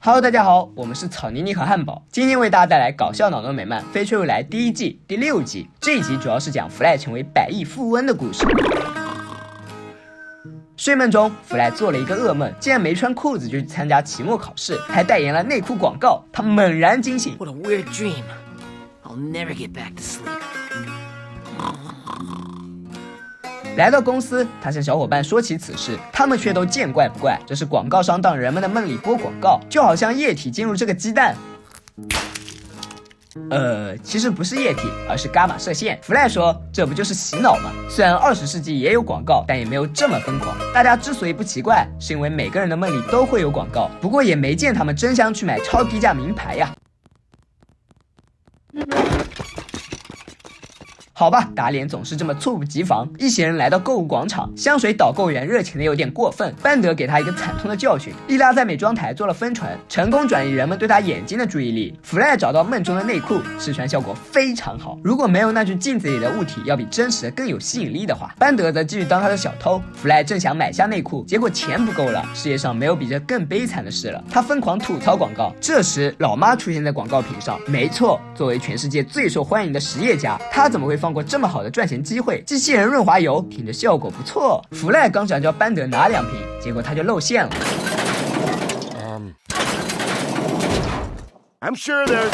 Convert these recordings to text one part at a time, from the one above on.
Hello， 大家好，我们是草泥泥和汉堡，今天为大家带来搞笑脑洞美漫《飞车未来》第1季第6集。这一集主要是讲弗莱成为100亿富翁的故事。睡梦中，弗莱做了一个噩梦，竟然没穿裤子就去参加期末考试，还代言了内裤广告。他猛然惊醒 What a weird dream. I'll never get back to sleep. 来到公司，他向小伙伴说起此事，他们却都见怪不怪。这是广告商当人们的梦里播广告，就好像液体进入这个鸡蛋。其实不是液体，而是伽马射线。弗莱说，这不就是洗脑吗？虽然20世纪也有广告，但也没有这么疯狂。大家之所以不奇怪，是因为每个人的梦里都会有广告，不过也没见他们争相去买超低价名牌呀。好吧，打脸总是这么猝不及防。一行人来到购物广场，香水导购员热情的有点过分，班德给他一个惨痛的教训。莉拉在美妆台做了分唇，成功转移人们对他眼睛的注意力。弗莱找到梦中的内裤，试穿效果非常好。如果没有那具镜子里的物体要比真实的更有吸引力的话，班德则继续当他的小偷。弗莱正想买下内裤，结果钱不够了。世界上没有比这更悲惨的事了，他疯狂吐槽广告。这时老妈出现在广告屏上，没错，作为全世界最受欢迎的实业家，他怎么会放过这么好的赚钱机会？机器人润滑油听着效果不错。弗莱刚想叫班德拿2瓶，结果他就露馅了。I'm sure there's…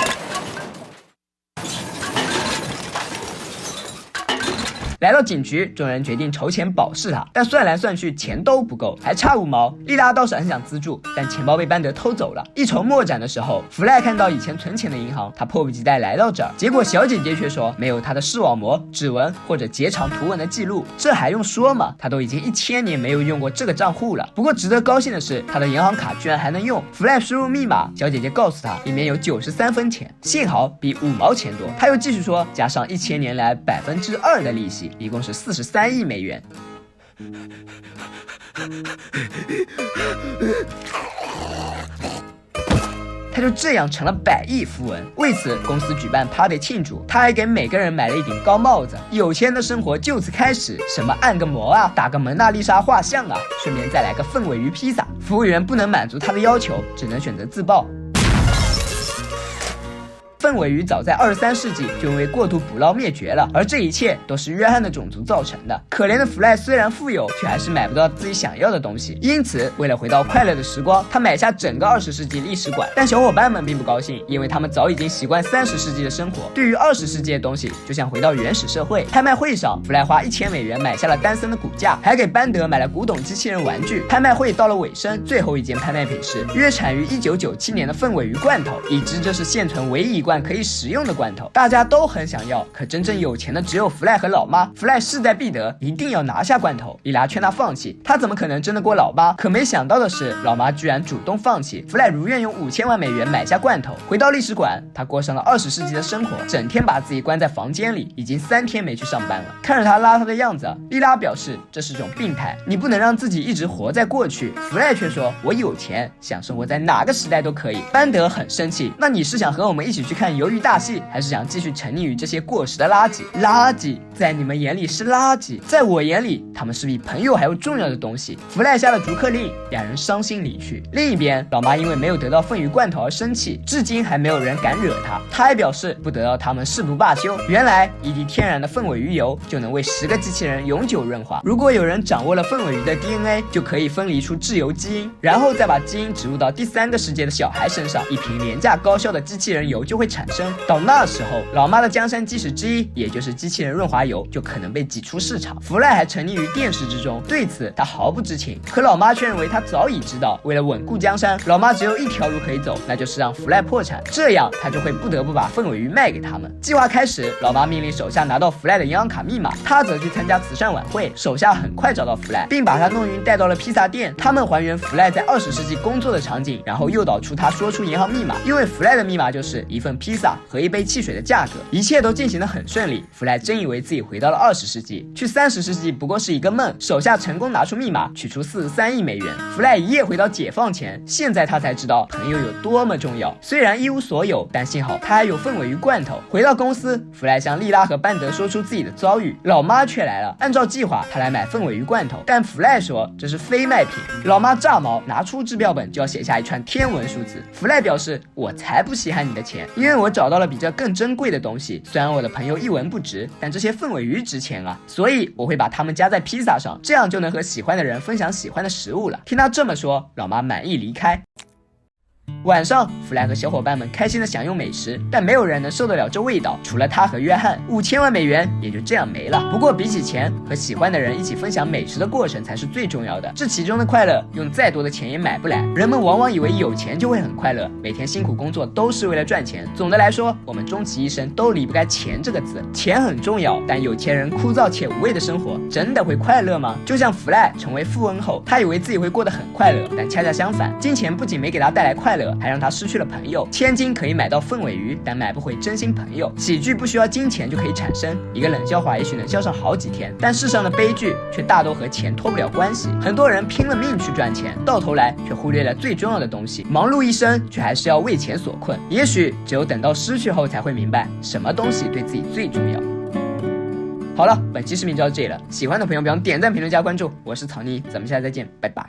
来到警局，众人决定筹钱保释他，但算来算去钱都不够，还差5毛。莉拉倒是很想资助，但钱包被班德偷走了。一筹莫展的时候，弗莱看到以前存钱的银行，他迫不及待来到这儿，结果小姐姐却说没有他的视网膜、指纹或者截长图文的记录。这还用说吗？他都已经1000年没有用过这个账户了。不过值得高兴的是，他的银行卡居然还能用。弗莱输入密码，小姐姐告诉他里面有93分钱，幸好比5毛钱多。他又继续说，加上1000年来2%的利息，一共是43亿美元。他就这样成了100亿富翁。为此，公司举办 party 庆祝，他还给每个人买了一顶高帽子。有钱的生活就此开始，什么按个摩啊，打个蒙娜丽莎画像啊，顺便再来个凤尾鱼披萨。服务员不能满足他的要求，只能选择自爆。凤尾鱼早在23世纪就因为过度捕捞灭绝了，而这一切都是约翰的种族造成的。可怜的弗莱虽然富有，却还是买不到自己想要的东西。因此，为了回到快乐的时光，他买下整个20世纪历史馆。但小伙伴们并不高兴，因为他们早已经习惯30世纪的生活。对于20世纪的东西，就像回到原始社会。拍卖会上，弗莱花1000美元买下了丹森的骨架，还给班德买了古董机器人玩具。拍卖会到了尾声，最后一件拍卖品是约产于1997年的凤尾鱼罐头，已知这是现存唯一一罐可以使用的罐头，大家都很想要，可真正有钱的只有弗莱和老妈。弗莱势在必得，一定要拿下罐头。莉拉劝他放弃，他怎么可能争得过老妈？可没想到的是，老妈居然主动放弃。弗莱如愿用5000万美元买下罐头，回到历史馆，他过上了20世纪的生活，整天把自己关在房间里，已经3天没去上班了。看着他邋遢的样子，莉拉表示这是种病态，你不能让自己一直活在过去。弗莱却说，我有钱，想生活在哪个时代都可以。班德很生气，那你是想和我们一起去看鱿鱼大戏，还是想继续沉溺于这些过时的垃圾？垃圾在你们眼里是垃圾，在我眼里他们是比朋友还要重要的东西。弗莱下了逐客令，2人伤心离去。另一边，老妈因为没有得到凤鱼罐头而生气，至今还没有人敢惹她。她还表示不得到他们誓不罢休。原来一滴天然的凤尾鱼油就能为10个机器人永久润滑。如果有人掌握了凤尾鱼的 DNA， 就可以分离出自由基因，然后再把基因植入到第3个世界的小孩身上，一瓶廉价高效的机器人油就会产生。到那时候，老妈的江山基石之一，也就是机器人润滑油，就可能被挤出市场。弗莱还沉溺于电视之中，对此他毫不知情。可老妈却认为他早已知道。为了稳固江山，老妈只有一条路可以走，那就是让弗莱破产，这样他就会不得不把凤尾鱼卖给他们。计划开始，老妈命令手下拿到弗莱的银行卡密码，他则去参加慈善晚会。手下很快找到弗莱，并把他弄晕带到了披萨店。他们还原弗莱在20世纪工作的场景，然后诱导出他说出银行密码，因为弗莱的密码就是一份披萨和一杯汽水的价格，一切都进行得很顺利。弗莱真以为自己回到了20世纪，去30世纪不过是一个梦。手下成功拿出密码，取出43亿美元。弗莱一夜回到解放前，现在他才知道朋友有多么重要。虽然一无所有，但幸好他还有份尾鱼罐头。回到公司，弗莱向莉拉和班德说出自己的遭遇，老妈却来了。按照计划，他来买份尾鱼罐头，但弗莱说这是非卖品。老妈炸毛，拿出支票本就要写下一串天文数字。弗莱表示，我才不稀罕你的钱，因为我找到了比这更珍贵的东西。虽然我的朋友一文不值，但这些份尾鱼值钱啊，所以我会把它们加在披萨上，这样就能和喜欢的人分享喜欢的食物了。听他这么说，老妈满意离开。晚上，弗莱和小伙伴们开心地享用美食，但没有人能受得了这味道，除了他和约翰。5000万美元也就这样没了。不过比起钱，和喜欢的人一起分享美食的过程才是最重要的。这其中的快乐，用再多的钱也买不来。人们往往以为有钱就会很快乐，每天辛苦工作都是为了赚钱。总的来说，我们终其一生都离不开钱这个字。钱很重要，但有钱人枯燥且无味的生活，真的会快乐吗？就像弗莱成为富翁后，他以为自己会过得很快乐，但恰恰相反，金钱不仅没给他带来快乐，还让他失去了朋友。千金可以买到份尾鱼，但买不回真心朋友。喜剧不需要金钱就可以产生，一个冷笑话也许能笑上好几天，但世上的悲剧却大都和钱脱不了关系。很多人拼了命去赚钱，到头来却忽略了最重要的东西，忙碌一生却还是要为钱所困。也许只有等到失去后才会明白，什么东西对自己最重要。好了，本期视频就到这里了，喜欢的朋友别忘点赞、评论、加关注。我是草妮，咱们下次再见，拜拜。